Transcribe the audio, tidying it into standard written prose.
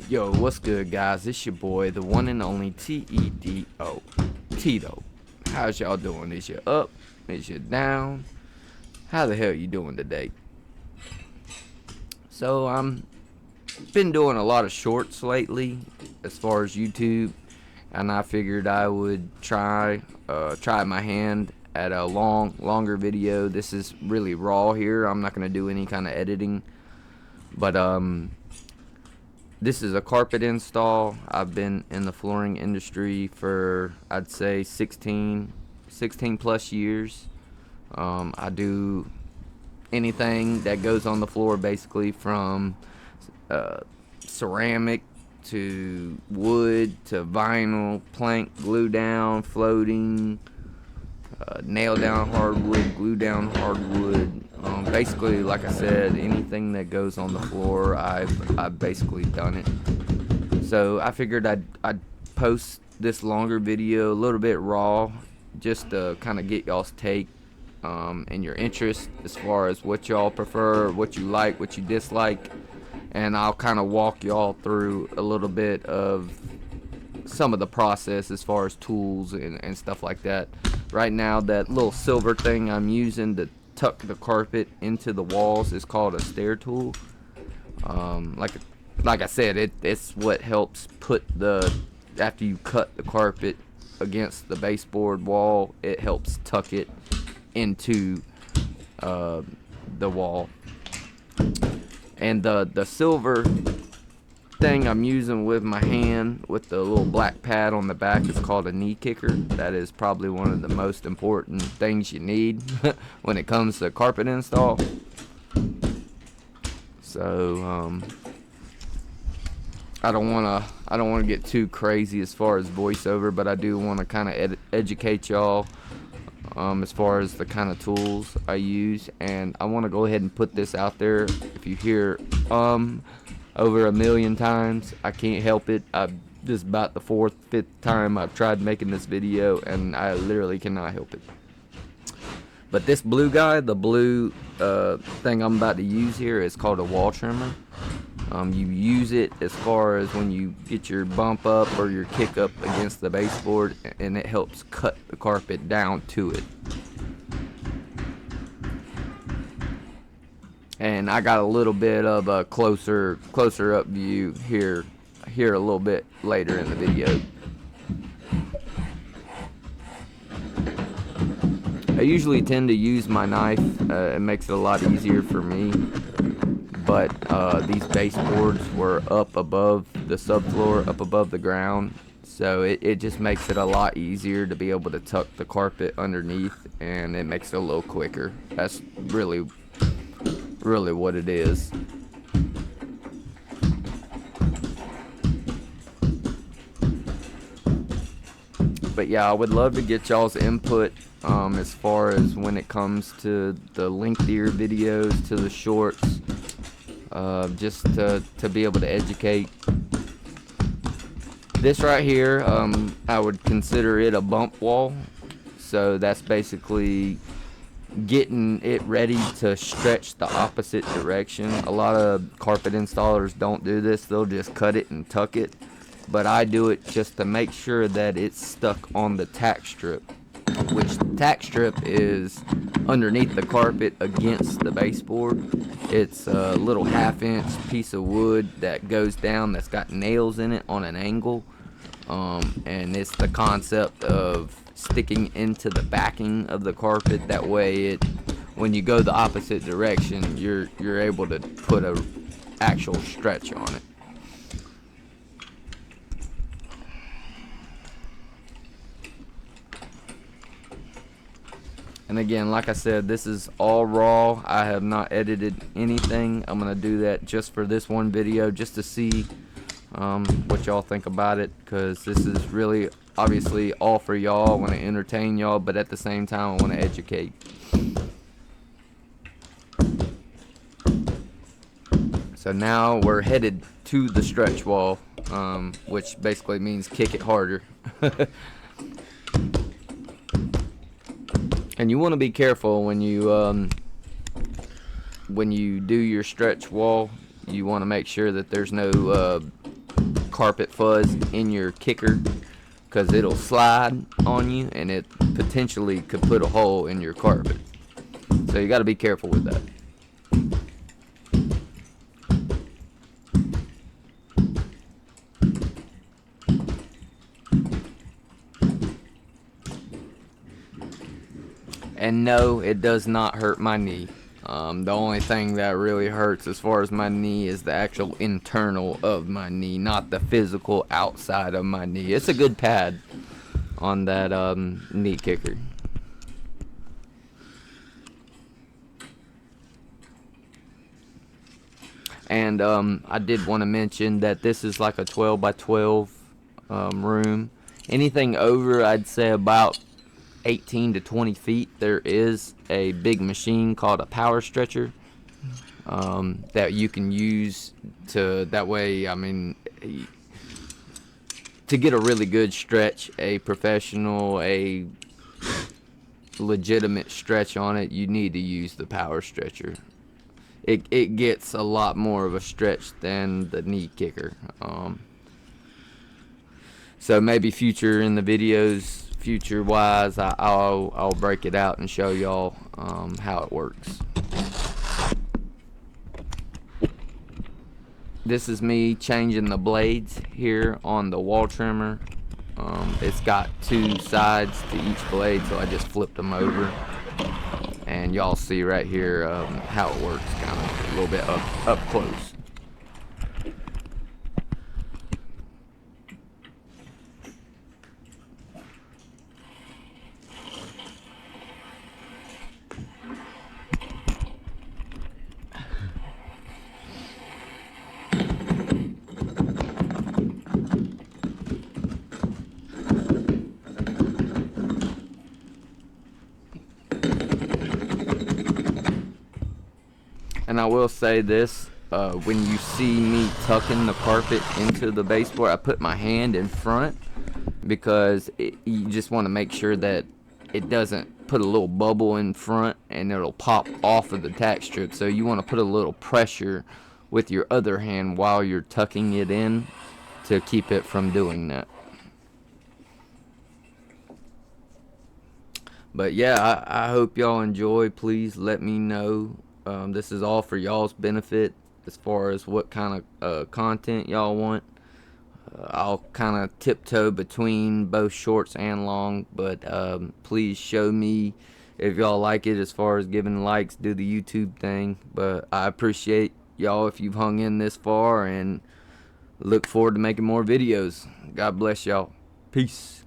Yo, what's good, guys? It's your boy, the one and only T-E-D-O, Tito. How's y'all doing? Is you up? Is you down? How the hell you doing today? So, I'm been doing a lot of shorts lately as far as YouTube, and I figured I would try my hand at a longer video. This is really raw here. I'm not gonna do any kind of editing, but this is a carpet install. I've been in the flooring industry for, I'd say, 16 plus years. I do anything that goes on the floor, basically, from ceramic to wood to vinyl, plank, glue down, floating, nail down hardwood, glue down hardwood. Basically, like I said, anything that goes on the floor, I've basically done it. So I figured I'd post this longer video, a little bit raw, just to kind of get y'all's take and your interest as far as what y'all prefer, what you like, what you dislike, and I'll kind of walk y'all through a little bit of some of the process as far as tools and stuff like that. Right now, that little silver thing I'm using to tuck the carpet into the walls is called a stair tool. Like I said, it's what helps put after you cut the carpet against the baseboard wall, it helps tuck it into the wall. And the silver thing I'm using with my hand with the little black pad on the back is called a knee kicker. That is probably one of the most important things you need when it comes to carpet install. So I don't want to get too crazy as far as voiceover, but I do want to kind of educate y'all as far as the kind of tools I use, and I want to go ahead and put this out there. If you hear over 1,000,000 times, I can't help it. This is about the 4th, 5th time I've tried making this video, and I literally cannot help it. But this blue guy, the blue thing I'm about to use here, is called a wall trimmer. You use it as far as when you get your bump up or your kick up against the baseboard, and it helps cut the carpet down to it. And I got a little bit of a closer up view here a little bit later in the video. I usually tend to use my knife. It makes it a lot easier for me. But these baseboards were up above the subfloor, up above the ground. So it just makes it a lot easier to be able to tuck the carpet underneath, and it makes it a little quicker. That's really what it is. But yeah, I would love to get y'all's input as far as when it comes to the lengthier videos to the shorts, just to be able to educate. This right here, I would consider it a bump wall. So that's basically getting it ready to stretch the opposite direction. A lot of carpet installers don't do this. They'll just cut it and tuck it. But I do it just to make sure that it's stuck on the tack strip, which tack strip is underneath the carpet against the baseboard. It's a little 1/2-inch piece of wood that goes down, that's got nails in it on an angle. And it's the concept of sticking into the backing of the carpet. That way when you go the opposite direction, you're able to put a actual stretch on it. And again, like I said, this is all raw. I have not edited anything. I'm gonna do that just for this one video, just to see what y'all think about it, because this is really obviously all for y'all. I want to entertain y'all, but at the same time I want to educate. So now we're headed to the stretch wall, which basically means kick it harder. And you want to be careful when you do your stretch wall. You want to make sure that there's no carpet fuzz in your kicker, because it'll slide on you and it potentially could put a hole in your carpet. So you got to be careful with that. And no, it does not hurt my knee. The only thing that really hurts as far as my knee is the actual internal of my knee, not the physical outside of my knee. It's a good pad on that knee kicker. And I did want to mention that this is like a 12 by 12 room. Anything over, I'd say about 18 to 20 feet, there is a big machine called a power stretcher that you can use to, that way, I mean, to get a really good stretch, a professional, a legitimate stretch on it, you need to use the power stretcher. It gets a lot more of a stretch than the knee kicker. So maybe future in the videos, future wise, I'll break it out and show y'all how it works. This is me changing the blades here on the wall trimmer. It's got two sides to each blade, so I just flipped them over, and y'all see right here how it works, kind of a little bit up close. And I will say this, when you see me tucking the carpet into the baseboard, I put my hand in front, because you just want to make sure that it doesn't put a little bubble in front and it'll pop off of the tack strip. So you want to put a little pressure with your other hand while you're tucking it in to keep it from doing that. But yeah, I hope y'all enjoy. Please let me know. This is all for y'all's benefit as far as what kind of content y'all want. I'll kind of tiptoe between both shorts and long, but please show me if y'all like it as far as giving likes, do the YouTube thing. But I appreciate y'all if you've hung in this far, and look forward to making more videos. God bless y'all. Peace.